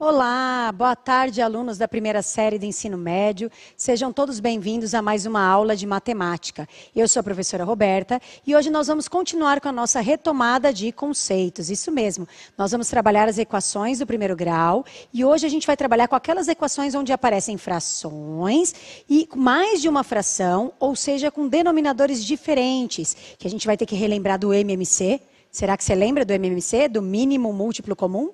Olá, boa tarde, alunos da primeira série do ensino médio. Sejam todos bem-vindos a mais uma aula de matemática. Eu sou a professora Roberta e hoje nós vamos continuar com a nossa retomada de conceitos. Isso mesmo, nós vamos trabalhar as equações do primeiro grau e hoje a gente vai trabalhar com aquelas equações onde aparecem frações e mais de uma fração, ou seja, com denominadores diferentes, que a gente vai ter que relembrar do MMC. Será que você lembra do MMC, do mínimo múltiplo comum?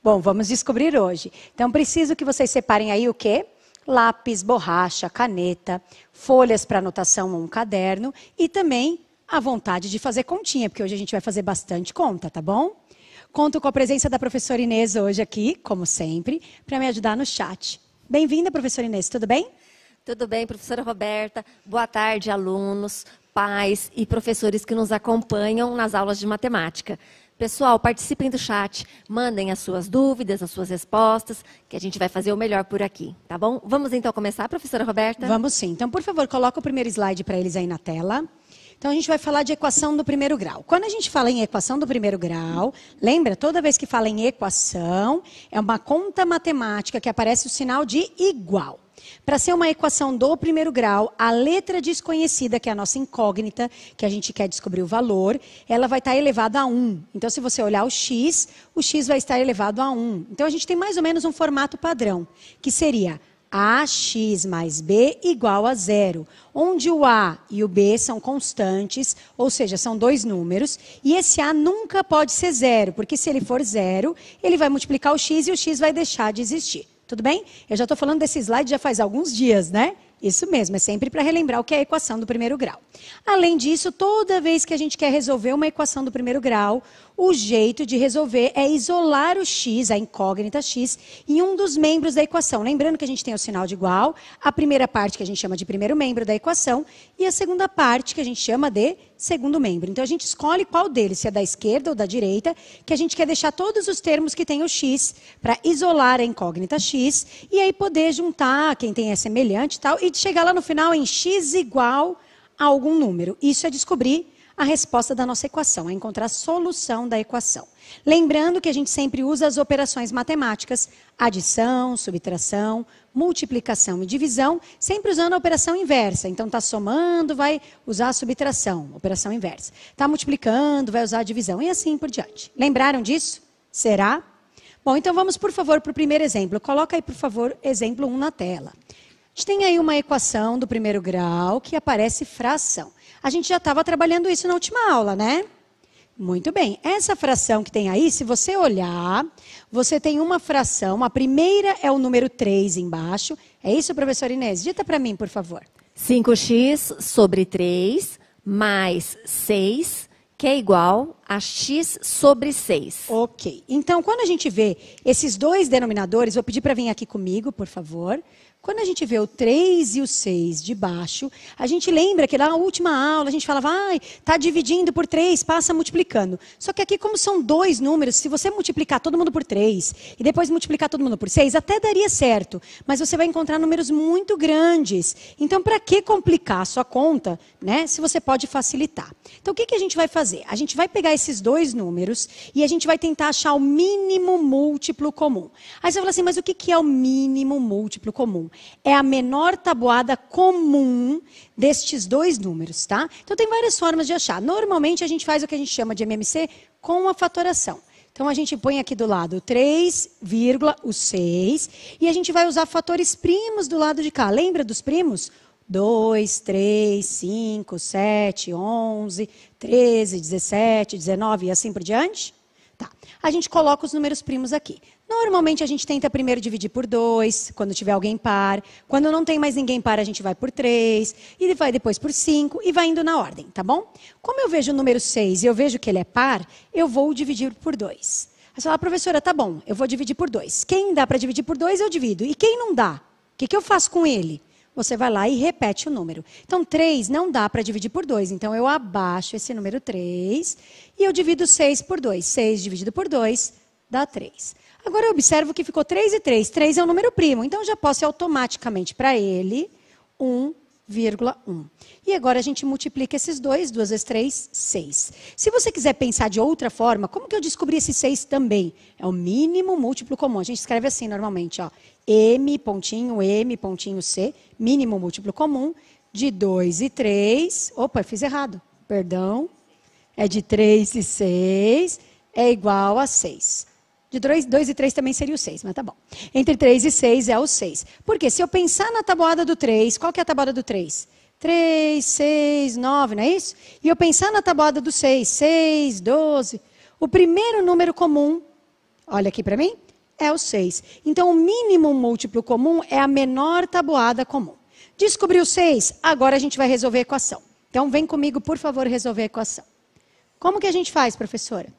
Bom, vamos descobrir hoje. Então, preciso que vocês separem aí o quê? Lápis, borracha, caneta, folhas para anotação ou um caderno e também a vontade de fazer continha, porque hoje a gente vai fazer bastante conta, tá bom? Conto com a presença da professora Inês hoje aqui, como sempre, para me ajudar no chat. Bem-vinda, professora Inês, tudo bem? Tudo bem, professora Roberta. Boa tarde, alunos, pais e professores que nos acompanham nas aulas de matemática. Pessoal, participem do chat, mandem as suas dúvidas, as suas respostas, que a gente vai fazer o melhor por aqui, tá bom? Vamos então começar, professora Roberta? Vamos sim. Então, por favor, coloca o primeiro slide para eles aí na tela. Então, a gente vai falar de equação do primeiro grau. Quando a gente fala em equação do primeiro grau, lembra, toda vez que fala em equação, é uma conta matemática que aparece o sinal de igual. Para ser uma equação do primeiro grau, a letra desconhecida, que é a nossa incógnita, que a gente quer descobrir o valor, ela vai estar elevada a 1. Então, se você olhar o x vai estar elevado a 1. Então, a gente tem mais ou menos um formato padrão, que seria ax mais b igual a 0, onde o a e o b são constantes, ou seja, são dois números, e esse a nunca pode ser 0, porque se ele for 0, ele vai multiplicar o x e o x vai deixar de existir. Tudo bem? Eu já estou falando desse slide já faz alguns dias, né? Isso mesmo, é sempre para relembrar o que é a equação do primeiro grau. Além disso, toda vez que a gente quer resolver uma equação do primeiro grau, o jeito de resolver é isolar o x, a incógnita x, em um dos membros da equação. Lembrando que a gente tem o sinal de igual, a primeira parte que a gente chama de primeiro membro da equação e a segunda parte que a gente chama de segundo membro. Então, a gente escolhe qual deles, se é da esquerda ou da direita, que a gente quer deixar todos os termos que tem o x para isolar a incógnita x e aí poder juntar quem tem é semelhante e tal, e chegar lá no final em x igual a algum número. Isso é descobrir a resposta da nossa equação, é encontrar a solução da equação. Lembrando que a gente sempre usa as operações matemáticas, adição, subtração, multiplicação e divisão, sempre usando a operação inversa. Então, está somando, vai usar a subtração, operação inversa. Está multiplicando, vai usar a divisão e assim por diante. Lembraram disso? Será? Bom, então vamos, por favor, para o primeiro exemplo. Coloca aí, por favor, exemplo 1 na tela. A gente tem aí uma equação do primeiro grau que aparece fração. A gente já estava trabalhando isso na última aula, né? Muito bem. Essa fração que tem aí, se você olhar, você tem uma fração. A primeira é o número 3 embaixo. É isso, professora Inês? Dita para mim, por favor. 5x sobre 3 mais 6, que é igual a x sobre 6. Ok. Então, quando a gente vê esses dois denominadores, vou pedir para vir aqui comigo, por favor. Quando a gente vê o 3 e o 6 de baixo, a gente lembra que lá na última aula a gente falava, está dividindo por 3, passa multiplicando. Só que aqui, como são dois números, se você multiplicar todo mundo por 3 e depois multiplicar todo mundo por 6, até daria certo. Mas você vai encontrar números muito grandes. Então, para que complicar a sua conta, né, se você pode facilitar? Então, o que a gente vai fazer? A gente vai pegar esses dois números e a gente vai tentar achar o mínimo múltiplo comum. Aí você fala assim, mas o que é o mínimo múltiplo comum? É a menor tabuada comum destes dois números, tá? Então, tem várias formas de achar. Normalmente, a gente faz o que a gente chama de MMC com a fatoração. Então, a gente põe aqui do lado 3, o 6, e a gente vai usar fatores primos do lado de cá. Lembra dos primos? 2, 3, 5, 7, 11, 13, 17, 19 e assim por diante? Tá. A gente coloca os números primos aqui. Normalmente, a gente tenta primeiro dividir por 2, quando tiver alguém par. Quando não tem mais ninguém par, a gente vai por 3, e vai depois por 5, e vai indo na ordem, tá bom? Como eu vejo o número 6 e eu vejo que ele é par, eu vou dividir por 2. Aí você fala, professora, tá bom, eu vou dividir por 2. Quem dá para dividir por 2, eu divido. E quem não dá? O que eu faço com ele? Você vai lá e repete o número. Então, 3 não dá para dividir por 2. Então, eu abaixo esse número 3 e eu divido 6 por 2. 6 dividido por 2 dá 3. Agora, eu observo que ficou 3 e 3. 3 é um número primo. Então, eu já posso ir automaticamente para ele 1 2,1. E agora a gente multiplica esses dois, 2 vezes 3, 6. Se você quiser pensar de outra forma, como que eu descobri esse 6 também? É o mínimo múltiplo comum. A gente escreve assim normalmente, ó. M, pontinho C, mínimo múltiplo comum, de 2 e 3. Opa, eu fiz errado. Perdão. É de 3 e 6, é igual a 6. De 2 e 3 também seria o 6, mas tá bom. Entre 3 e 6 é o 6. Porque se eu pensar na tabuada do 3, qual que é a tabuada do 3? 3, 6, 9, não é isso? E eu pensar na tabuada do 6, 6, 12. O primeiro número comum, olha aqui para mim, é o 6. Então, o mínimo múltiplo comum é a menor tabuada comum. Descobriu o 6? Agora a gente vai resolver a equação. Então, vem comigo, por favor, resolver a equação. Como que a gente faz, professora?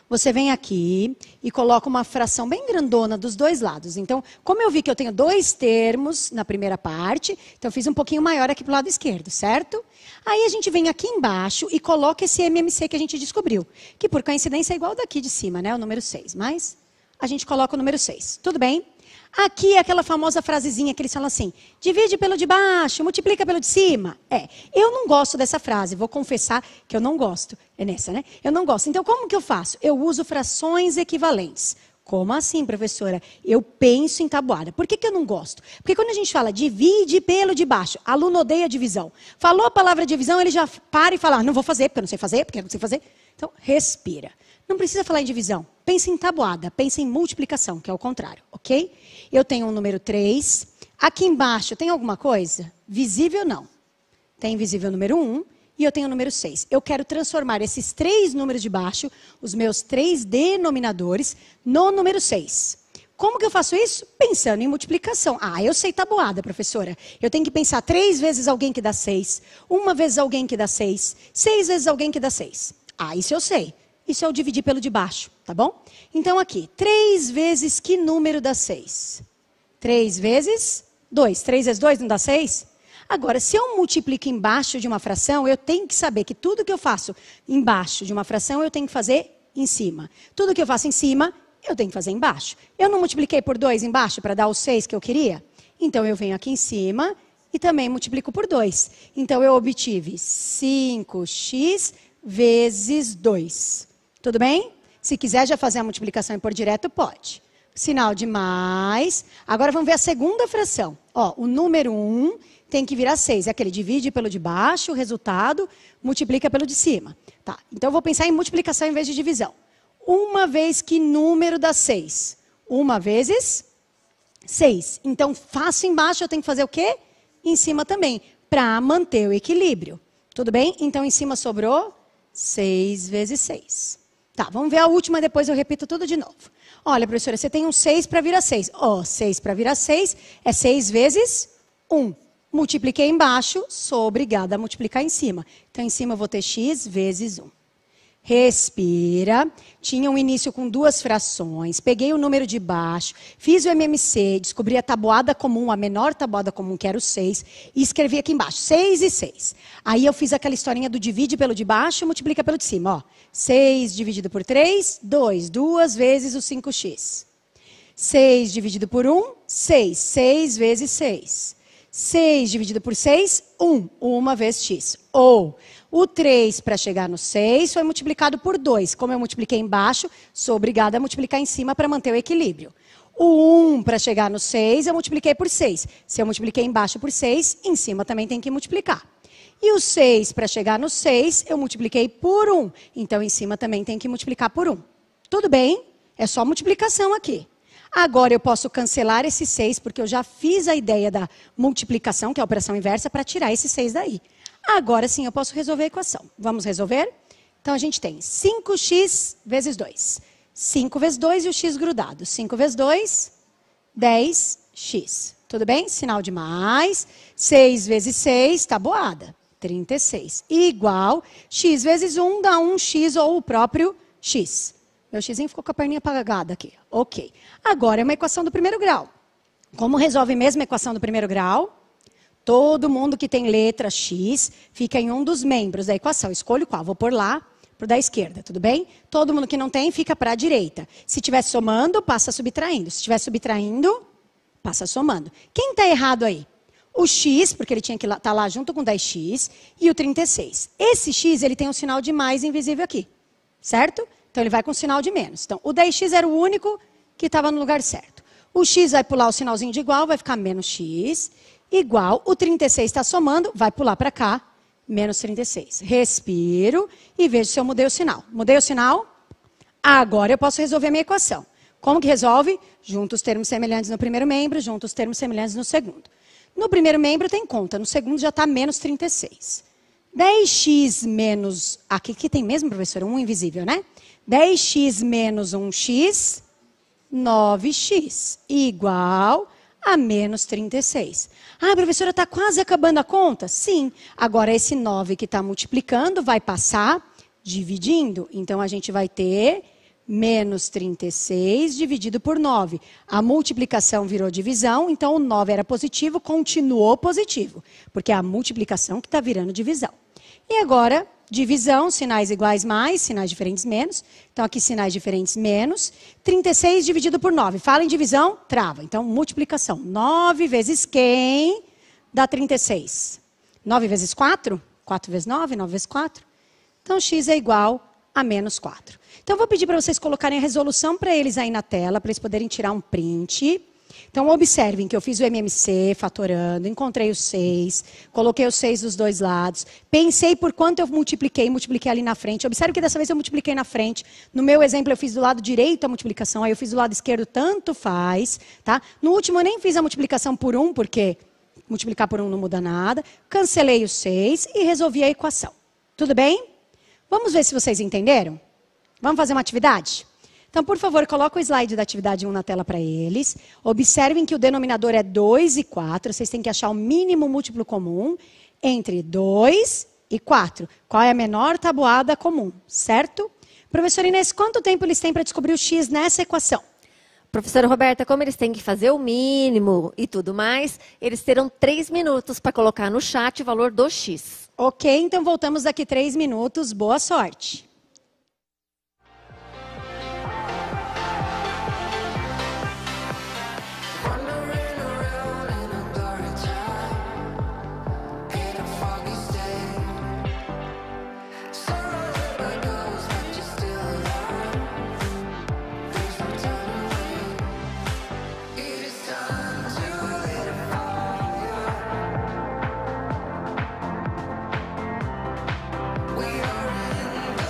Você vem aqui e coloca uma fração bem grandona dos dois lados. Então, como eu vi que eu tenho 2 termos na primeira parte, então eu fiz um pouquinho maior aqui para o lado esquerdo, certo? Aí a gente vem aqui embaixo e coloca esse MMC que a gente descobriu. Que por coincidência é igual daqui de cima, né? O número 6. Mas a gente coloca o número 6. Tudo bem? Aqui é aquela famosa frasezinha que eles falam assim, divide pelo de baixo, multiplica pelo de cima. Eu não gosto dessa frase, vou confessar que eu não gosto. É nessa, né? Eu não gosto. Então, como que eu faço? Eu uso frações equivalentes. Como assim, professora? Eu penso em tabuada. Por que eu não gosto? Porque quando a gente fala divide pelo de baixo, aluno odeia divisão. Falou a palavra divisão, ele já para e fala, não vou fazer, porque eu não sei fazer, porque eu não sei fazer. Então, respira. Não precisa falar em divisão. Pense em tabuada, pense em multiplicação, que é o contrário, ok? Eu tenho um número 3. Aqui embaixo tem alguma coisa? Visível não. Tem invisível número 1 e eu tenho o número 6. Eu quero transformar esses 3 números de baixo, os meus 3 denominadores, no número 6. Como que eu faço isso? Pensando em multiplicação. Eu sei tabuada, professora. Eu tenho que pensar 3 vezes alguém que dá 6, 1 vez alguém que dá 6, 6 vezes alguém que dá 6. Isso eu sei. Isso é o dividir pelo de baixo, tá bom? Então, aqui, 3 vezes que número dá 6? 3 vezes 2. 3 vezes 2 não dá 6? Agora, se eu multiplico embaixo de uma fração, eu tenho que saber que tudo que eu faço embaixo de uma fração, eu tenho que fazer em cima. Tudo que eu faço em cima, eu tenho que fazer embaixo. Eu não multipliquei por 2 embaixo para dar os 6 que eu queria? Então, eu venho aqui em cima e também multiplico por 2. Então, eu obtive 5x vezes 2. Tudo bem? Se quiser já fazer a multiplicação e pôr direto, pode. Sinal de mais. Agora vamos ver a segunda fração. O número 1 tem que virar 6. É aquele divide pelo de baixo, o resultado multiplica pelo de cima. Tá. Então eu vou pensar em multiplicação em vez de divisão. 1 vez que número dá 6? 1 vezes 6. Então faço embaixo, eu tenho que fazer o quê? Em cima também, para manter o equilíbrio. Tudo bem? Então em cima sobrou 6 vezes 6. Tá, vamos ver a última, depois eu repito tudo de novo. Olha, professora, você tem um 6 para virar 6. 6 para virar 6 é 6 vezes 1. Multipliquei embaixo, sou obrigada a multiplicar em cima. Então, em cima eu vou ter x vezes 1. Respira. Tinha um início com 2 frações. Peguei o número de baixo, fiz o MMC, descobri a tabuada comum, a menor tabuada comum, que era o 6, e escrevi aqui embaixo, 6 e 6. Aí eu fiz aquela historinha do divide pelo de baixo e multiplica pelo de cima. 6 dividido por 3, 2. 2 vezes o 5x. 6 dividido por 1, 6. 6 vezes 6. 6 dividido por 6, 1. 1 vezes x. Ou o 3 para chegar no 6 foi multiplicado por 2. Como eu multipliquei embaixo, sou obrigada a multiplicar em cima para manter o equilíbrio. O 1 para chegar no 6, eu multipliquei por 6. Se eu multipliquei embaixo por 6, em cima também tem que multiplicar. E o 6 para chegar no 6, eu multipliquei por 1. Então, em cima também tem que multiplicar por 1. Tudo bem? É só multiplicação aqui. Agora eu posso cancelar esse 6, porque eu já fiz a ideia da multiplicação, que é a operação inversa, para tirar esse 6 daí. Agora sim eu posso resolver a equação. Vamos resolver? Então a gente tem 5x vezes 2. 5 vezes 2 e o x grudado. 5 vezes 2, 10x. Tudo bem? Sinal de mais. 6 vezes 6, tabuada. 36. Igual, x vezes 1 dá 1x ou o próprio x. Meu xzinho ficou com a perninha apagada aqui. Ok. Agora é uma equação do primeiro grau. Como resolve mesmo a equação do primeiro grau? Todo mundo que tem letra x fica em um dos membros da equação. Escolho qual. Vou pôr lá para o da esquerda, tudo bem? Todo mundo que não tem fica para a direita. Se estiver somando, passa subtraindo. Se estiver subtraindo, passa somando. Quem está errado aí? o x, porque ele tinha que estar lá junto com 10x, e o 36. Esse x, ele tem um sinal de mais invisível aqui, certo? Então, ele vai com um sinal de menos. Então, o 10x era o único que estava no lugar certo. O x vai pular o sinalzinho de igual, vai ficar menos x, igual, o 36 está somando, vai pular para cá, menos 36. Respiro e vejo se eu mudei o sinal. Mudei o sinal? Agora eu posso resolver a minha equação. Como que resolve? Junta os termos semelhantes no primeiro membro, junta os termos semelhantes no segundo. No primeiro membro tem conta, no segundo já está menos 36. 10x menos... Aqui que tem mesmo, professora? 1 invisível, né? 10x menos 1x, 9x, igual a menos 36. Ah, professora, está quase acabando a conta? Sim. Agora, esse 9 que está multiplicando vai passar dividindo. Então, a gente vai ter menos 36 dividido por 9. A multiplicação virou divisão, então o 9 era positivo, continuou positivo, porque é a multiplicação que está virando divisão. E agora, divisão, sinais iguais mais, sinais diferentes menos. Então, aqui sinais diferentes menos. 36 dividido por 9. Fala em divisão, trava. Então, multiplicação. 9 vezes quem dá 36? 9 vezes 4? 4 vezes 9, 9 vezes 4. Então, x é igual a menos 4. Então, eu vou pedir para vocês colocarem a resolução para eles aí na tela, para eles poderem tirar um print. Então, observem que eu fiz o MMC fatorando, encontrei os 6, coloquei os 6 dos dois lados, pensei por quanto eu multipliquei ali na frente. Observe que dessa vez eu multipliquei na frente. No meu exemplo, eu fiz do lado direito a multiplicação, aí eu fiz do lado esquerdo, tanto faz. Tá? No último, eu nem fiz a multiplicação por 1, porque multiplicar por 1 não muda nada. Cancelei os 6 e resolvi a equação. Tudo bem? Vamos ver se vocês entenderam? Vamos fazer uma atividade? Então, por favor, coloque o slide da atividade 1 na tela para eles. Observem que o denominador é 2 e 4. Vocês têm que achar o mínimo múltiplo comum entre 2 e 4. Qual é a menor tabuada comum, certo? Professora Inês, quanto tempo eles têm para descobrir o x nessa equação? Professora Roberta, como eles têm que fazer o mínimo e tudo mais, eles terão 3 minutos para colocar no chat o valor do x. Ok, então voltamos daqui 3 minutos. Boa sorte. We are in the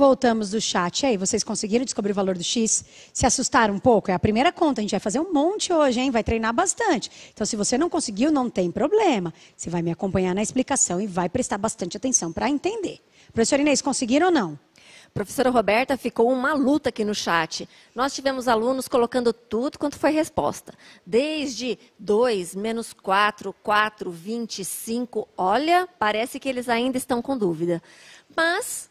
Voltamos do chat. E aí, vocês conseguiram descobrir o valor do X? Se assustaram um pouco? É a primeira conta. A gente vai fazer um monte hoje, hein? Vai treinar bastante. Então, se você não conseguiu, não tem problema. Você vai me acompanhar na explicação e vai prestar bastante atenção para entender. Professora Inês, conseguiram ou não? Professora Roberta, ficou uma luta aqui no chat. Nós tivemos alunos colocando tudo quanto foi resposta. Desde 2, menos 4, 4, 25. Olha, parece que eles ainda estão com dúvida. Mas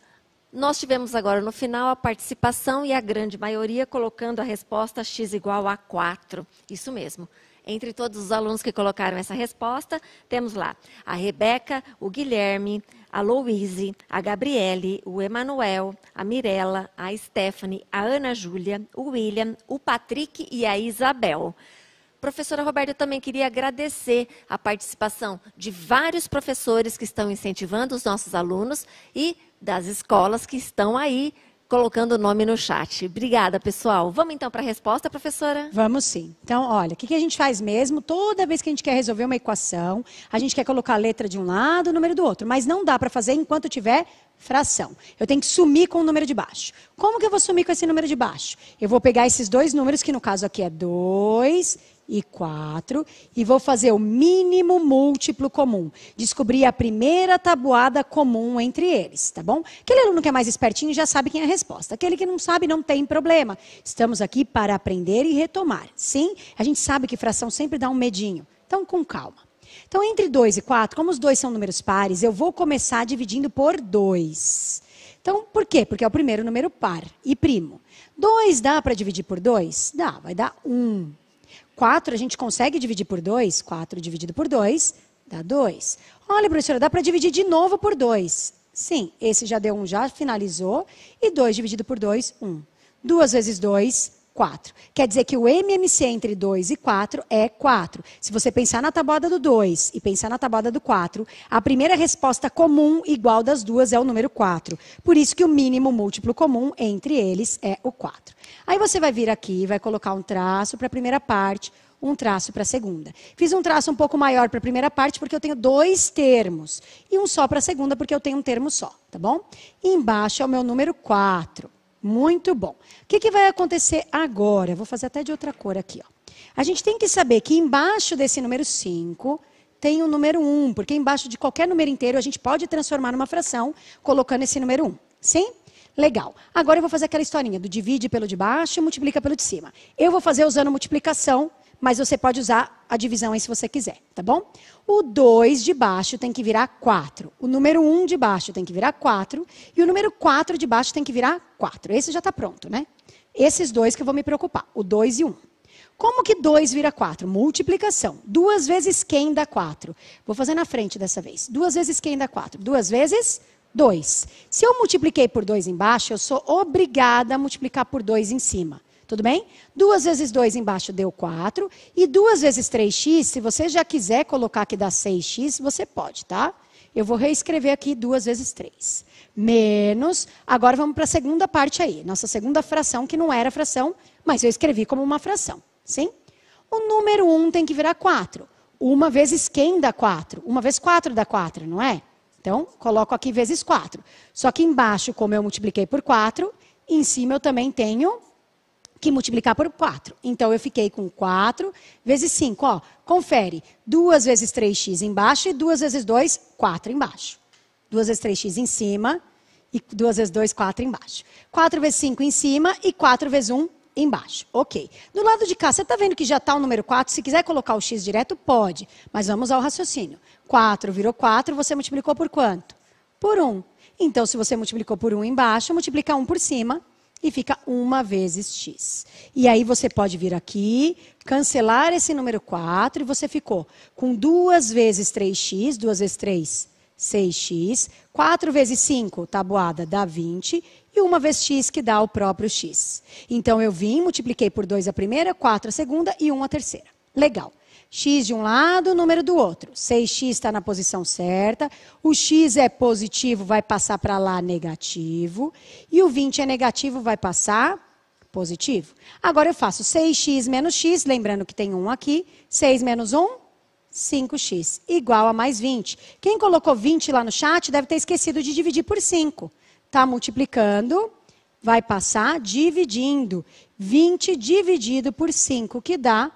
nós tivemos agora no final a participação e a grande maioria colocando a resposta x igual a 4. Isso mesmo. Entre todos os alunos que colocaram essa resposta, temos lá a Rebeca, o Guilherme, a Louise, a Gabriele, o Emanuel, a Mirella, a Stephanie, a Ana Júlia, o William, o Patrick e a Isabel. Professora Roberta, eu também queria agradecer a participação de vários professores que estão incentivando os nossos alunos e das escolas que estão aí colocando o nome no chat. Obrigada, pessoal. Vamos então para a resposta, professora? Vamos sim. Então, olha, o que a gente faz mesmo? Toda vez que a gente quer resolver uma equação, a gente quer colocar a letra de um lado, o número do outro. Mas não dá para fazer enquanto tiver fração. Eu tenho que sumir com o número de baixo. Como que eu vou sumir com esse número de baixo? Eu vou pegar esses dois números, que no caso aqui é 2 e 4, e vou fazer o mínimo múltiplo comum. Descobrir a primeira tabuada comum entre eles, tá bom? Aquele aluno que é mais espertinho já sabe quem é a resposta. Aquele que não sabe, não tem problema. Estamos aqui para aprender e retomar. Sim, a gente sabe que fração sempre dá um medinho. Então, com calma. Então, entre 2 e 4, como os dois são números pares, eu vou começar dividindo por 2. Então, por quê? Porque é o primeiro número par e primo. 2 dá para dividir por 2? Dá, vai dar 1. 4 a gente consegue dividir por 2? 4 dividido por 2 dá 2. Olha, professora, dá para dividir de novo por 2. Sim, esse já deu 1, já finalizou. E 2 dividido por 2, 1. 2 vezes 2, 4. Quer dizer que o MMC entre 2 e 4 é 4. Se você pensar na tabuada do 2 e pensar na tabuada do 4, a primeira resposta comum igual das duas é o número 4. Por isso que o mínimo múltiplo comum entre eles é o 4. Aí você vai vir aqui e vai colocar um traço para a primeira parte, um traço para a segunda. Fiz um traço um pouco maior para a primeira parte porque eu tenho 2 termos. E um só para a segunda porque eu tenho um termo só, tá bom? E embaixo é o meu número 4. Muito bom. O que vai acontecer agora? Eu vou fazer até de outra cor aqui, ó. A gente tem que saber que embaixo desse número 5 tem o número 1, porque embaixo de qualquer número inteiro a gente pode transformar numa fração colocando esse número 1. Sim? Legal. Agora eu vou fazer aquela historinha do divide pelo de baixo e multiplica pelo de cima. Eu vou fazer usando multiplicação, mas você pode usar a divisão aí se você quiser, tá bom? O 2 de baixo tem que virar 4. O número 1 de baixo tem que virar 4. E o número 4 de baixo tem que virar 4. Esse já está pronto, né? Esses dois que eu vou me preocupar, o 2 e 1. Como que 2 vira 4? Multiplicação. 2 vezes quem dá 4? Vou fazer na frente dessa vez. 2 vezes quem dá 4? 2 vezes 2. Se eu multipliquei por 2 embaixo, eu sou obrigada a multiplicar por 2 em cima. Tudo bem? 2 vezes 2 embaixo deu 4. E 2 vezes 3x, se você já quiser colocar que dá 6x, você pode, tá? Eu vou reescrever aqui 2 vezes 3. Menos, agora vamos para a segunda parte aí. Nossa segunda fração, que não era fração, mas eu escrevi como uma fração. Sim? O número 1 tem que virar 4. 1 vezes quem dá 4? 1 vezes 4 dá 4, não é? Então, coloco aqui vezes 4. Só que embaixo, como eu multipliquei por 4, em cima eu também tenho que multiplicar por 4. Então, eu fiquei com 4 vezes 5. Ó, confere. 2 vezes 3x embaixo e 2 vezes 2, 4 embaixo. 2 vezes 3x em cima e 2 vezes 2, 4 embaixo. 4 vezes 5 em cima e 4 vezes 1 embaixo. Ok. Do lado de cá, você está vendo que já está o número 4? Se quiser colocar o x direto, pode. Mas vamos ao raciocínio. 4 virou 4, você multiplicou por quanto? Por 1. Então, se você multiplicou por 1 embaixo, multiplica 1 por cima e fica 1 vezes x. E aí você pode vir aqui, cancelar esse número 4 e você ficou com 2 vezes 3x, 2 vezes 3, 6x. 4 vezes 5, tabuada, dá 20. E 1 vezes x, que dá o próprio x. Então, eu vim, multipliquei por 2 a primeira, 4 a segunda e 1 a terceira. Legal. X de um lado, número do outro. 6x está na posição certa. O x é positivo, vai passar para lá negativo. E o 20 é negativo, vai passar positivo. Agora eu faço 6x menos x, lembrando que tem 1 aqui. 6 menos 1, 5x, igual a mais 20. Quem colocou 20 lá no chat deve ter esquecido de dividir por 5. Está multiplicando, vai passar dividindo. 20 dividido por 5, que dá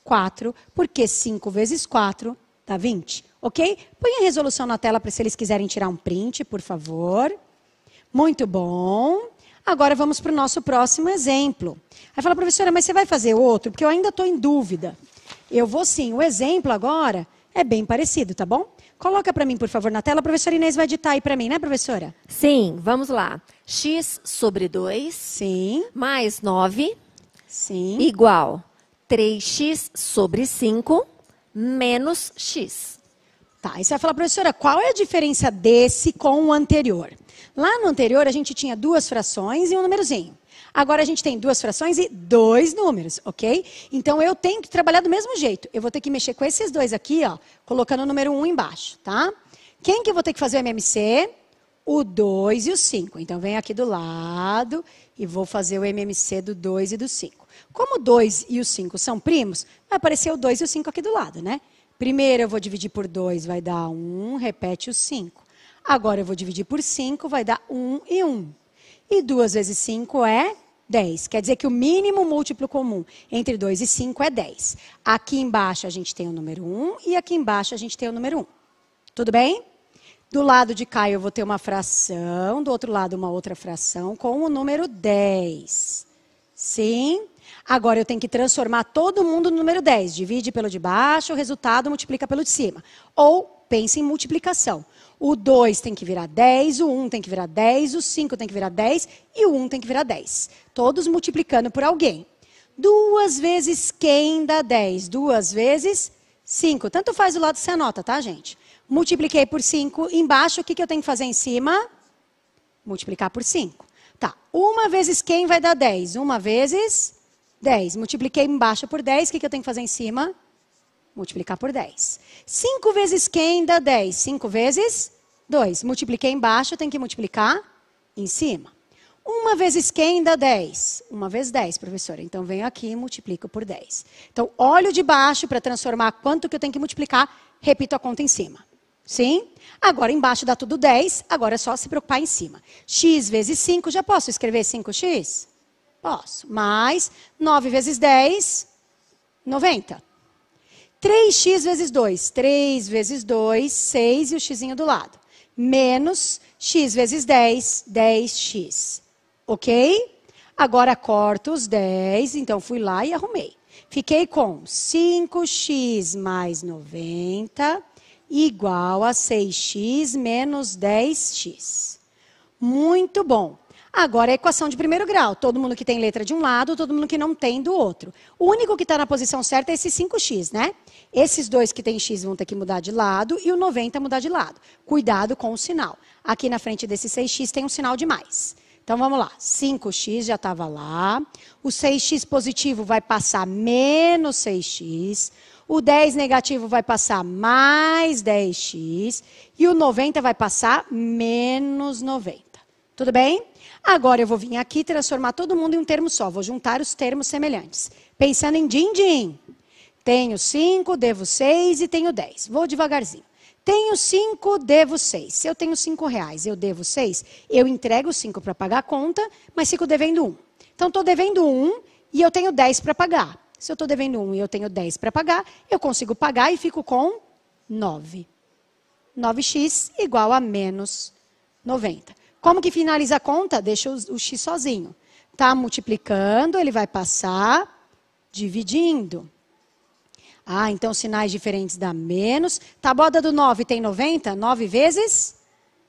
4, porque 5 vezes 4 dá 20, ok? Põe a resolução na tela para se eles quiserem tirar um print, por favor. Muito bom. Agora vamos para o nosso próximo exemplo. Aí fala, professora, mas você vai fazer outro? Porque eu ainda estou em dúvida. Eu vou sim. O exemplo agora é bem parecido, tá bom? Coloca para mim, por favor, na tela. A professora Inês vai ditar aí para mim, né, professora? Sim, vamos lá. X sobre 2 Sim. mais 9 Sim. igual 3x sobre 5 menos x. Tá, e você vai falar, professora, qual é a diferença desse com o anterior? Lá no anterior, a gente tinha 2 frações e um númerozinho. Agora, a gente tem 2 frações e 2 números, ok? Então, eu tenho que trabalhar do mesmo jeito. Eu vou ter que mexer com esses dois aqui, ó, colocando o número 1 embaixo, tá? Quem que eu vou ter que fazer o MMC? O 2 e o 5. Então, venho aqui do lado e vou fazer o MMC do 2 e do 5. Como o 2 e o 5 são primos, vai aparecer o 2 e o 5 aqui do lado, né? Primeiro, eu vou dividir por 2, vai dar 1, repete o 5. Agora, eu vou dividir por 5, vai dar 1 e 1. E 2 vezes 5 é 10. Quer dizer que o mínimo múltiplo comum entre 2 e 5 é 10. Aqui embaixo a gente tem o número 1 e aqui embaixo a gente tem o número 1. Tudo bem? Do lado de cá eu vou ter uma fração, do outro lado uma outra fração com o número 10. Sim? Agora eu tenho que transformar todo mundo no número 10. Divide pelo de baixo, o resultado multiplica pelo de cima. Ou pense em multiplicação. O 2 tem que virar 10, o 1 tem que virar 10, o 5 tem que virar 10 e o 1 tem que virar 10. Todos multiplicando por alguém. 2 vezes quem dá 10? 2 vezes 5. Tanto faz o lado que você anota, tá, gente? Multipliquei por 5. Embaixo, o que eu tenho que fazer em cima? Multiplicar por 5. Tá. 1 vezes quem vai dar 10? 1 vezes 10. Multipliquei embaixo por 10. O que eu tenho que fazer em cima? Multiplicar por 10. 5 vezes quem dá 10? 5 vezes 2. Multipliquei embaixo, tem que multiplicar em cima. 1 vezes quem dá 10? 1 vezes 10, professora. Então, venho aqui e multiplico por 10. Então, olho de baixo para transformar quanto que eu tenho que multiplicar, repito a conta em cima. Sim? Agora, embaixo dá tudo 10, agora é só se preocupar em cima. X vezes 5, já posso escrever 5x? Posso. Mais 9 vezes 10, 90. 3x vezes 2. 3 vezes 2, 6 e o xzinho do lado. Menos x vezes 10, 10x. Ok? Agora corto os 10, então fui lá e arrumei. Fiquei com 5x mais 90 igual a 6x menos 10x. Muito bom. Agora a equação de primeiro grau. Todo mundo que tem letra de um lado, todo mundo que não tem do outro. O único que está na posição certa é esse 5x, né? Esses dois que têm x vão ter que mudar de lado e o 90 mudar de lado. Cuidado com o sinal. Aqui na frente desse 6x tem um sinal de mais. Então, vamos lá. 5x já estava lá. O 6x positivo vai passar menos 6x. O 10 negativo vai passar mais 10x. E o 90 vai passar menos 90. Tudo bem? Agora eu vou vir aqui e transformar todo mundo em um termo só. Vou juntar os termos semelhantes. Pensando em din-din. Tenho 5, devo 6 e tenho 10. Vou devagarzinho. Tenho 5, devo 6. Se eu tenho R$5, eu devo 6, eu entrego 5 para pagar a conta, mas fico devendo 1. Então, estou devendo 1 e eu tenho 10 para pagar. Se eu estou devendo 1 e eu tenho 10 para pagar, eu consigo pagar e fico com 9. 9x igual a menos 90. Como que finaliza a conta? Deixa o x sozinho. Está multiplicando, ele vai passar dividindo. Ah, então sinais diferentes dá menos. Tabuada do 9 tem 90? 9 vezes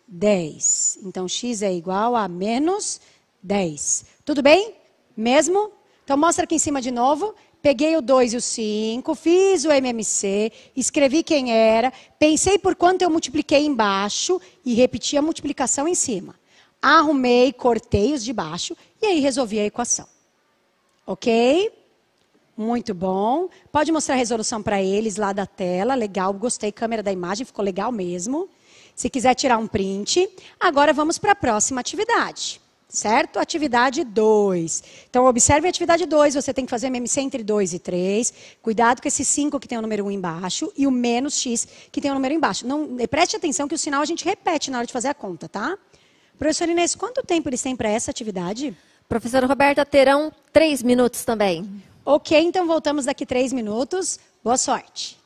10. Então, x é igual a menos 10. Tudo bem? Mesmo? Então, mostra aqui em cima de novo. Peguei o 2 e o 5, fiz o MMC, escrevi quem era, pensei por quanto eu multipliquei embaixo e repeti a multiplicação em cima. Arrumei, cortei os de baixo e aí resolvi a equação. Ok? Muito bom. Pode mostrar a resolução para eles lá da tela. Legal, gostei. Câmera da imagem, ficou legal mesmo. Se quiser tirar um print. Agora vamos para a próxima atividade. Certo? Atividade 2. Então, observe a atividade 2. Você tem que fazer MMC entre 2 e 3. Cuidado com esse 5 que tem o número 1 embaixo e o menos x que tem o número embaixo. Não, preste atenção que o sinal a gente repete na hora de fazer a conta, tá? Professor Inês, quanto tempo eles têm para essa atividade? Professora Roberta, terão 3 minutos também. Ok, então voltamos daqui 3 minutos. Boa sorte.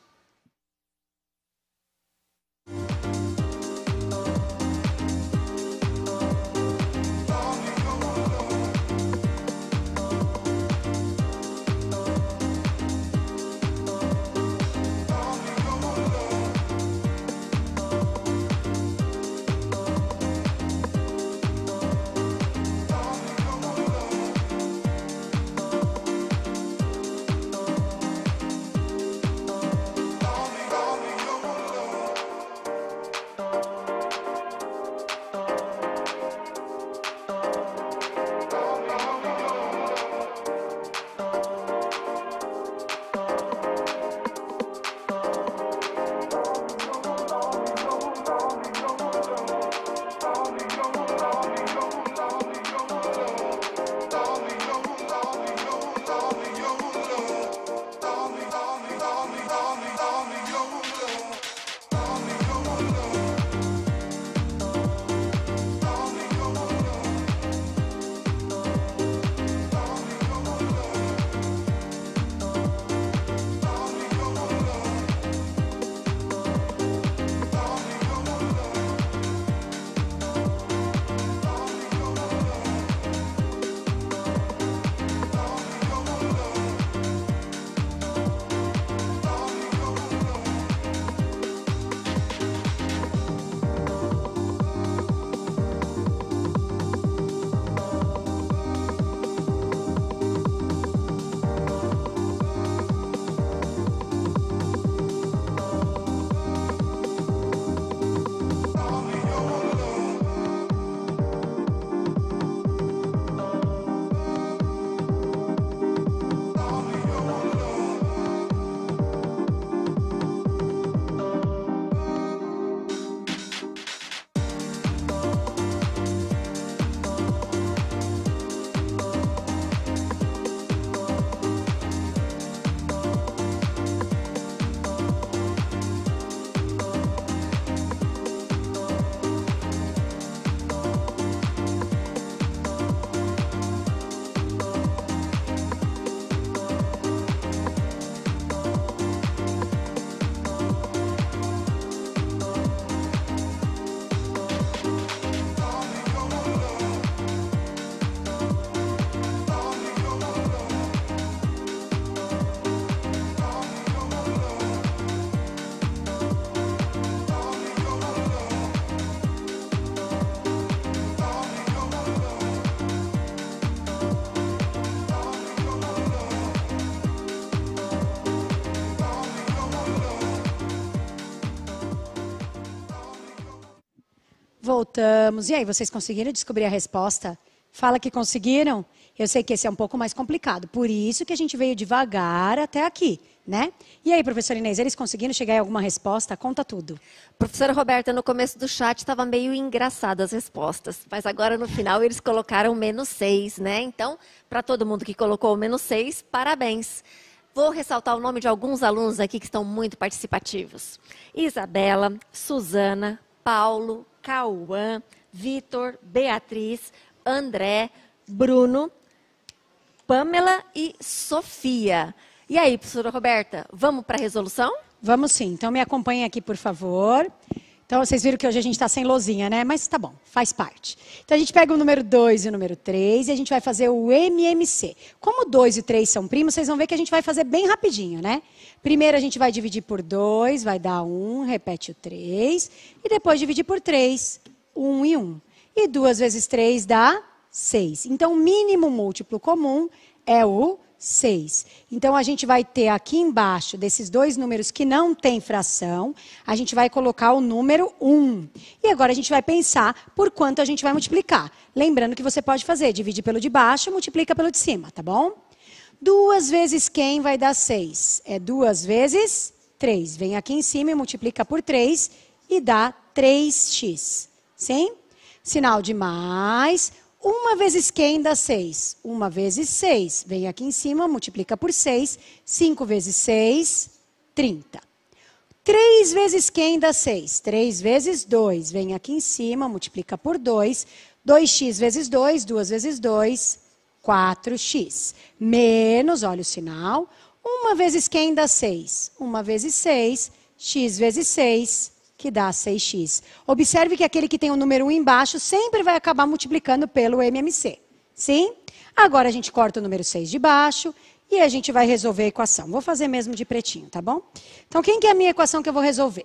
Voltamos. E aí, vocês conseguiram descobrir a resposta? Fala que conseguiram? Eu sei que esse é um pouco mais complicado. Por isso que a gente veio devagar até aqui, né? E aí, professora Inês, eles conseguiram chegar em alguma resposta? Conta tudo. Professora Roberta, no começo do chat estava meio engraçado as respostas, mas agora no final eles colocaram -6, né? Então, para todo mundo que colocou o -6, parabéns. Vou ressaltar o nome de alguns alunos aqui que estão muito participativos. Isabela, Suzana, Paulo, Cauã, Vitor, Beatriz, André, Bruno, Pamela e Sofia. E aí, professora Roberta, vamos para a resolução? Vamos sim. Então, me acompanhem aqui, por favor. Então, vocês viram que hoje a gente está sem lousinha, né? Mas tá bom, faz parte. Então, a gente pega o número 2 e o número 3 e a gente vai fazer o MMC. Como 2 e 3 são primos, vocês vão ver que a gente vai fazer bem rapidinho, né? Primeiro, a gente vai dividir por 2, vai dar 1, repete o 3. E depois, dividir por 3, 1 e 1. E 2 vezes 3 dá 6. Então, o mínimo múltiplo comum é o 6. Então, a gente vai ter aqui embaixo, desses dois números que não tem fração, a gente vai colocar o número 1. E agora a gente vai pensar por quanto a gente vai multiplicar. Lembrando que você pode fazer, divide pelo de baixo, multiplica pelo de cima, tá bom? 2 vezes quem vai dar 6? É 2 vezes 3. Vem aqui em cima e multiplica por 3 e dá 3x. Sim? Sinal de mais. 1 vezes quem dá 6? 1 vezes 6. Vem aqui em cima, multiplica por 6. 5 vezes 6, 30. 3 vezes quem dá 6? 3 vezes 2. Vem aqui em cima, multiplica por 2. 2x vezes 2, 2 vezes 2, 4x. Menos, olha o sinal. 1 vezes quem dá 6? 1 vezes 6, x vezes 6, que dá 6x. Observe que aquele que tem o número 1 embaixo sempre vai acabar multiplicando pelo MMC. Sim? Agora a gente corta o número 6 de baixo e a gente vai resolver a equação. Vou fazer mesmo de pretinho, tá bom? Então, quem que é a minha equação que eu vou resolver?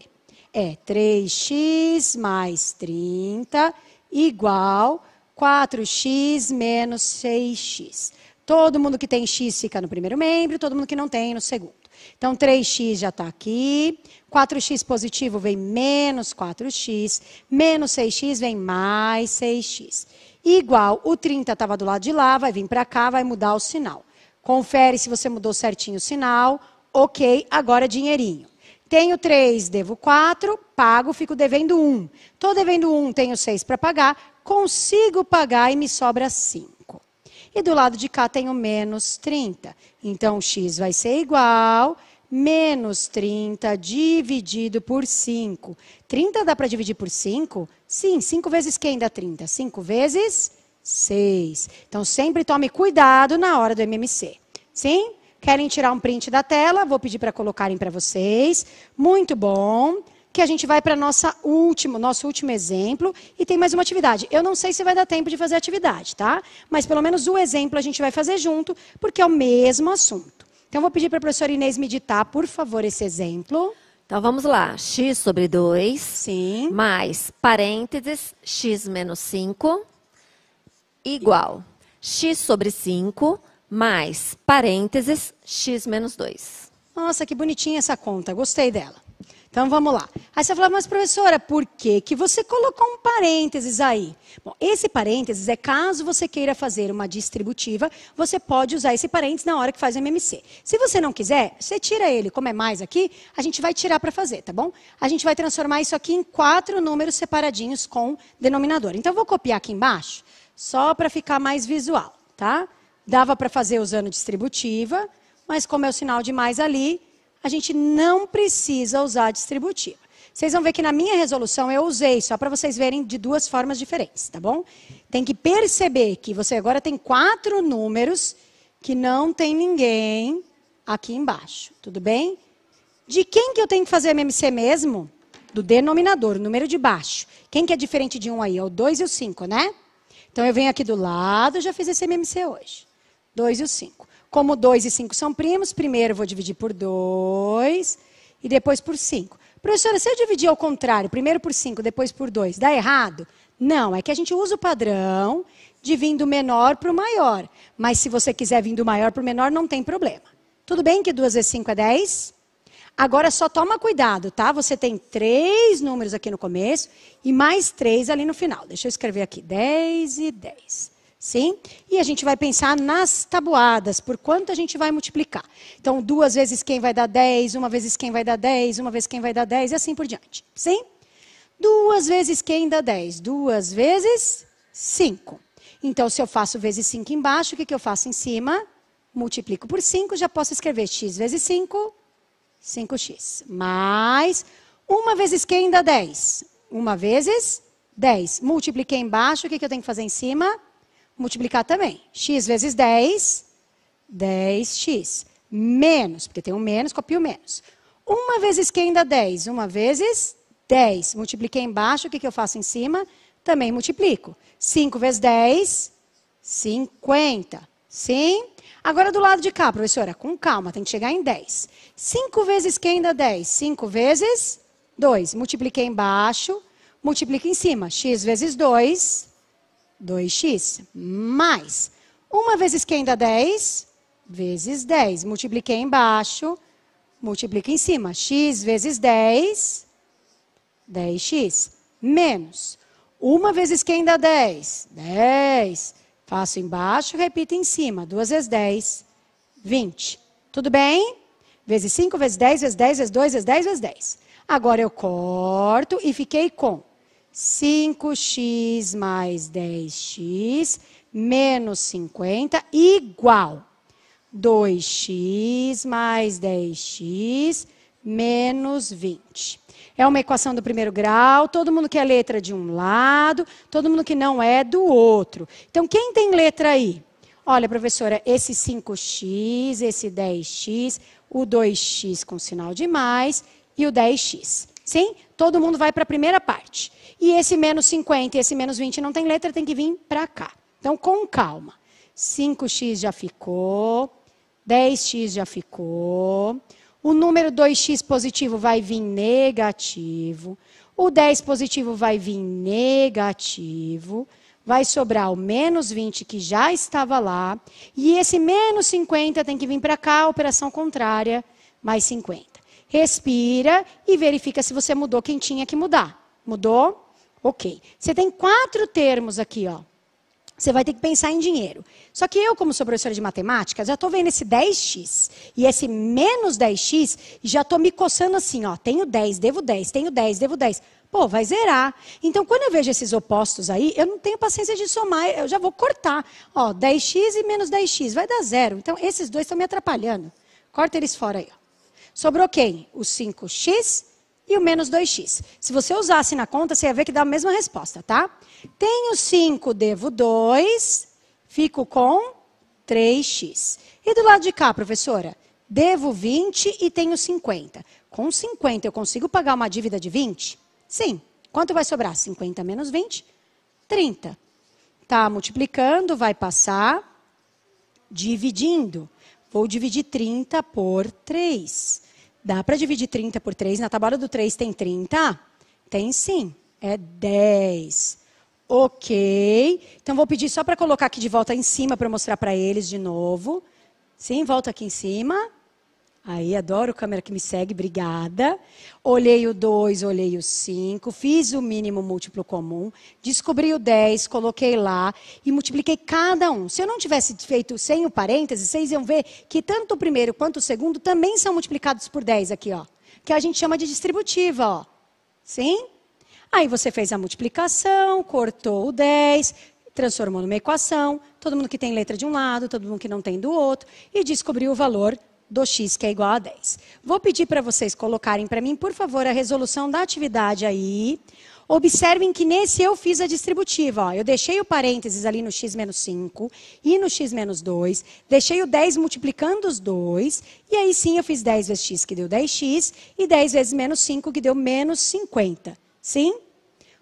É 3x mais 30 igual 4x menos 6x. Todo mundo que tem x fica no primeiro membro, todo mundo que não tem no segundo. Então, 3x já está aqui, 4x positivo vem menos 4x, menos 6x vem mais 6x. Igual, o 30 estava do lado de lá, vai vir para cá, vai mudar o sinal. Confere se você mudou certinho o sinal. Ok, agora dinheirinho. Tenho 3, devo 4, pago, fico devendo 1. Estou devendo 1, tenho 6 para pagar, consigo pagar e me sobra 5. E do lado de cá tenho menos 30. Então, x vai ser igual menos 30 dividido por 5. 30 dá para dividir por 5? Sim, 5 vezes quem dá 30? 5 vezes 6. Então, sempre tome cuidado na hora do MMC. Sim? Querem tirar um print da tela? Vou pedir para colocarem para vocês. Muito bom. Que a gente vai para nosso último exemplo. E tem mais uma atividade. Eu não sei se vai dar tempo de fazer a atividade, tá? Mas pelo menos o exemplo a gente vai fazer junto, porque é o mesmo assunto. Então, vou pedir para a professora Inês me ditar, por favor, esse exemplo. Então, vamos lá. X sobre 2. Sim. Mais parênteses, x menos 5, igual. X sobre 5, mais parênteses, x menos 2. Nossa, que bonitinha essa conta. Gostei dela. Então, vamos lá. Aí você fala, mas professora, por que você colocou um parênteses aí? Bom, esse parênteses é caso você queira fazer uma distributiva, você pode usar esse parênteses na hora que faz o MMC. Se você não quiser, você tira ele. Como é mais aqui, a gente vai tirar para fazer, tá bom? A gente vai transformar isso aqui em 4 números separadinhos com denominador. Então, eu vou copiar aqui embaixo, só para ficar mais visual, tá? Dava para fazer usando distributiva, mas como é o sinal de mais ali, a gente não precisa usar a distributiva. Vocês vão ver que na minha resolução eu usei, só para vocês verem de 2 formas diferentes, tá bom? Tem que perceber que você agora tem 4 números que não tem ninguém aqui embaixo, tudo bem? De quem que eu tenho que fazer MMC mesmo? Do denominador, o número de baixo. Quem que é diferente de 1 aí? É o 2 e o 5, né? Então eu venho aqui do lado, já fiz esse MMC hoje. 2 e o 5. Como 2 e 5 são primos, primeiro eu vou dividir por 2 e depois por 5. Professora, se eu dividir ao contrário, primeiro por 5, depois por 2, dá errado? Não, é que a gente usa o padrão de vir do menor para o maior. Mas se você quiser vir do maior para o menor, não tem problema. Tudo bem que 2 vezes 5 é 10? Agora só toma cuidado, tá? Você tem 3 números aqui no começo e mais 3 ali no final. Deixa eu escrever aqui, 10 e 10. Sim? E a gente vai pensar nas tabuadas, por quanto a gente vai multiplicar. Então, 2 vezes quem vai dar 10, 1 vezes quem vai dar 10, 1 vez quem vai dar 10, e assim por diante. Sim? 2 vezes quem dá 10? 2 vezes 5. Então, se eu faço vezes 5 embaixo, o que eu faço em cima? Multiplico por 5, já posso escrever x vezes 5, 5x. Mais 1 vezes quem dá 10? 1 vezes 10. Multipliquei embaixo, o que eu tenho que fazer em cima? Multiplicar também. X vezes 10, 10x. Menos, porque tem um menos, copio o menos. 1 vezes quem dá 10? 1 vezes 10. Multipliquei embaixo, o que eu faço em cima? Também multiplico. 5 vezes 10, 50. Sim? Agora do lado de cá, professora, com calma, tem que chegar em 10. 5 vezes quem dá 10? 5 vezes 2. Multipliquei embaixo, multiplico em cima. X vezes 2, 2x, mais 1 vezes quem dá 10? Vezes 10. Multipliquei embaixo, multiplico em cima. X vezes 10, 10x, menos 1 vezes quem dá 10? 10. Faço embaixo, repito em cima. 2 vezes 10, 20. Tudo bem? Vezes 5, vezes 10, vezes 10, vezes 2, vezes 10, vezes 10. Agora eu corto e fiquei com 5x mais 10x menos 50 igual 2x mais 10x menos 20. É uma equação do primeiro grau, todo mundo quer letra de um lado, todo mundo que não é do outro. Então, quem tem letra aí? Olha, professora, esse 5x, esse 10x, o 2x com sinal de mais e o 10x. Sim? Todo mundo vai para a primeira parte. E esse menos 50 e esse menos 20 não tem letra, tem que vir para cá. Então, com calma. 5x já ficou, 10x já ficou. O número 2x positivo vai vir negativo. O 10 positivo vai vir negativo. Vai sobrar o menos 20 que já estava lá. E esse menos 50 tem que vir para cá, operação contrária, mais 50. Respira e verifica se você mudou quem tinha que mudar. Mudou? Ok. Você tem 4 termos aqui, ó. Você vai ter que pensar em dinheiro. Só que eu, como sou professora de matemática, já estou vendo esse 10x e esse menos 10x e já estou me coçando assim, ó. Tenho 10, devo 10, tenho 10, devo 10. Pô, vai zerar. Então, quando eu vejo esses opostos aí, eu não tenho paciência de somar, eu já vou cortar. Ó, 10x e menos 10x, vai dar 0. Então, esses dois estão me atrapalhando. Corta eles fora aí, ó. Sobrou quem? O 5x e o menos 2x. Se você usasse na conta, você ia ver que dá a mesma resposta, tá? Tenho 5, devo 2, fico com 3x. E do lado de cá, professora? Devo 20 e tenho 50. Com 50 eu consigo pagar uma dívida de 20? Sim. Quanto vai sobrar? 50 menos 20? 30. Tá multiplicando, vai passar dividindo. Vou dividir 30 por 3. Dá para dividir 30 por 3? Na tabela do 3 tem 30? Tem sim. É 10. Ok. Então, vou pedir só para colocar aqui de volta em cima para mostrar para eles de novo. Sim, volta aqui em cima. Aí, adoro câmera que me segue, obrigada. Olhei o 2, olhei o 5, fiz o mínimo múltiplo comum, descobri o 10, coloquei lá e multipliquei cada um. Se eu não tivesse feito sem o parêntese, vocês iam ver que tanto o primeiro quanto o segundo também são multiplicados por 10 aqui, ó. Que a gente chama de distributiva, ó. Sim? Aí você fez a multiplicação, cortou o 10, transformou numa equação, todo mundo que tem letra de um lado, todo mundo que não tem do outro, e descobriu o valor do x, que é igual a 10. Vou pedir para vocês colocarem para mim, por favor, a resolução da atividade aí. Observem que nesse eu fiz a distributiva. Ó. Eu deixei o parênteses ali no x menos 5 e no x menos 2. Deixei o 10 multiplicando os dois. E aí sim eu fiz 10 vezes x, que deu 10x. E 10 vezes menos 5, que deu menos 50. Sim?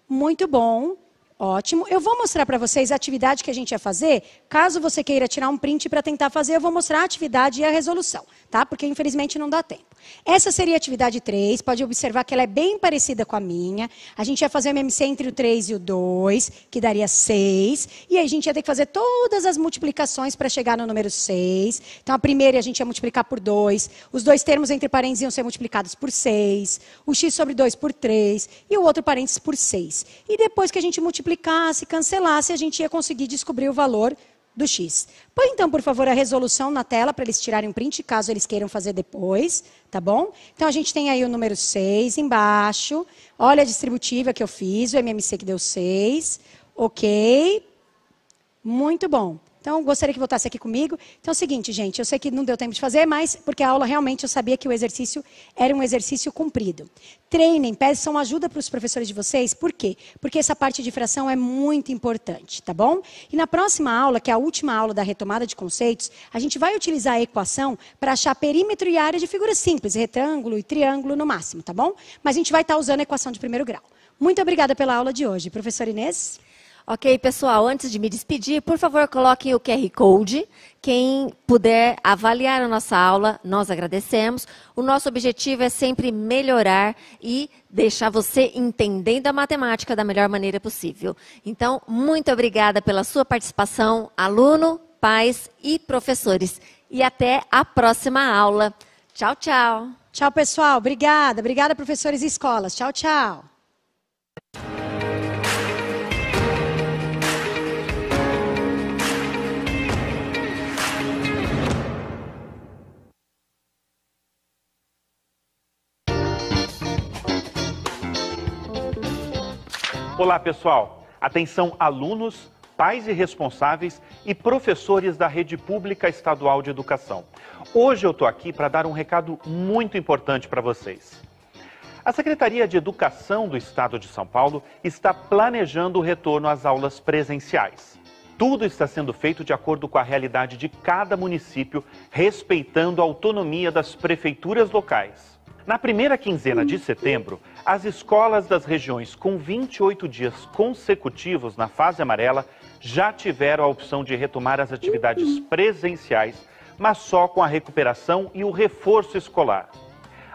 Muito bom. Ótimo. Eu vou mostrar para vocês a atividade que a gente ia fazer. Caso você queira tirar um print para tentar fazer, eu vou mostrar a atividade e a resolução, tá? Porque infelizmente não dá tempo. Essa seria a atividade 3. Pode observar que ela é bem parecida com a minha. A gente ia fazer o MMC entre o 3 e o 2, que daria 6. E aí a gente ia ter que fazer todas as multiplicações para chegar no número 6. Então a primeira a gente ia multiplicar por 2. Os dois termos entre parênteses iam ser multiplicados por 6. O x sobre 2 por 3. E o outro parênteses por 6. E depois que a gente multiplicasse, cancelasse, a gente ia conseguir descobrir o valor do x. Põe então, por favor, a resolução na tela para eles tirarem um print, caso eles queiram fazer depois, tá bom? Então, a gente tem aí o número 6 embaixo. Olha a distributiva que eu fiz, o MMC que deu 6. Ok. Muito bom. Então, gostaria que voltasse aqui comigo. Então, é o seguinte, gente, eu sei que não deu tempo de fazer, mas porque a aula realmente eu sabia que o exercício era um exercício cumprido. Treinem, peçam ajuda para os professores de vocês. Por quê? Porque essa parte de fração é muito importante, tá bom? E na próxima aula, que é a última aula da retomada de conceitos, a gente vai utilizar a equação para achar perímetro e área de figuras simples, retângulo e triângulo no máximo, tá bom? Mas a gente vai estar usando a equação de primeiro grau. Muito obrigada pela aula de hoje. Professora Inês? Ok, pessoal, antes de me despedir, por favor, coloquem o QR Code. Quem puder avaliar a nossa aula, nós agradecemos. O nosso objetivo é sempre melhorar e deixar você entendendo a matemática da melhor maneira possível. Então, muito obrigada pela sua participação, aluno, pais e professores. E até a próxima aula. Tchau, tchau. Tchau, pessoal. Obrigada. Obrigada, professores e escolas. Tchau, tchau. Olá, pessoal. Atenção, alunos, pais e responsáveis e professores da Rede Pública Estadual de Educação. Hoje eu estou aqui para dar um recado muito importante para vocês. A Secretaria de Educação do Estado de São Paulo está planejando o retorno às aulas presenciais. Tudo está sendo feito de acordo com a realidade de cada município, respeitando a autonomia das prefeituras locais. Na primeira quinzena de setembro, as escolas das regiões com 28 dias consecutivos na fase amarela já tiveram a opção de retomar as atividades presenciais, mas só com a recuperação e o reforço escolar.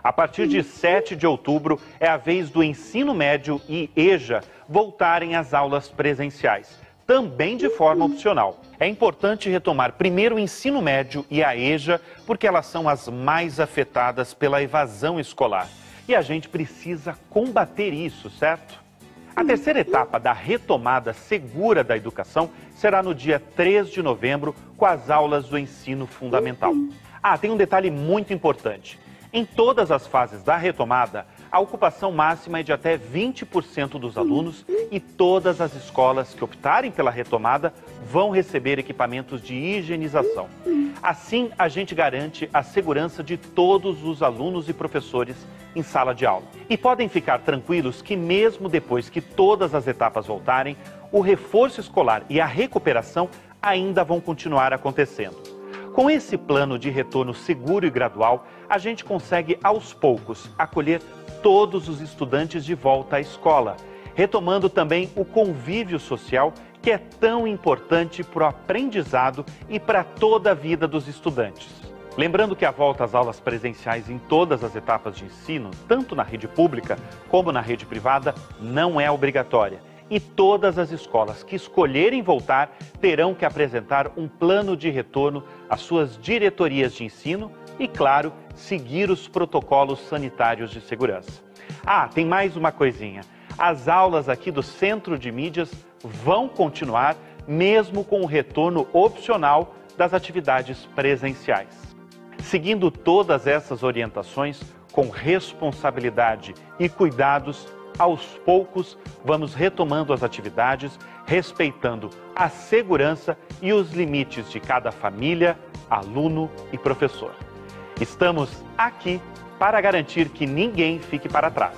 A partir de 7 de outubro, é a vez do ensino médio e EJA voltarem às aulas presenciais, também de forma opcional. É importante retomar primeiro o ensino médio e a EJA, porque elas são as mais afetadas pela evasão escolar. E a gente precisa combater isso, certo? A terceira etapa da retomada segura da educação será no dia 3 de novembro, com as aulas do ensino fundamental. Tem um detalhe muito importante. Em todas as fases da retomada, a ocupação máxima é de até 20% dos alunos e todas as escolas que optarem pela retomada vão receber equipamentos de higienização. Assim, a gente garante a segurança de todos os alunos e professores em sala de aula. E podem ficar tranquilos que mesmo depois que todas as etapas voltarem, o reforço escolar e a recuperação ainda vão continuar acontecendo. Com esse plano de retorno seguro e gradual, a gente consegue, aos poucos, acolher todos os estudantes de volta à escola, retomando também o convívio social, que é tão importante para o aprendizado e para toda a vida dos estudantes. Lembrando que a volta às aulas presenciais em todas as etapas de ensino, tanto na rede pública como na rede privada, não é obrigatória. E todas as escolas que escolherem voltar terão que apresentar um plano de retorno às suas diretorias de ensino e, claro, seguir os protocolos sanitários de segurança. Tem mais uma coisinha. As aulas aqui do Centro de Mídias vão continuar, mesmo com o retorno opcional das atividades presenciais. Seguindo todas essas orientações, com responsabilidade e cuidados, aos poucos, vamos retomando as atividades, respeitando a segurança e os limites de cada família, aluno e professor. Estamos aqui para garantir que ninguém fique para trás.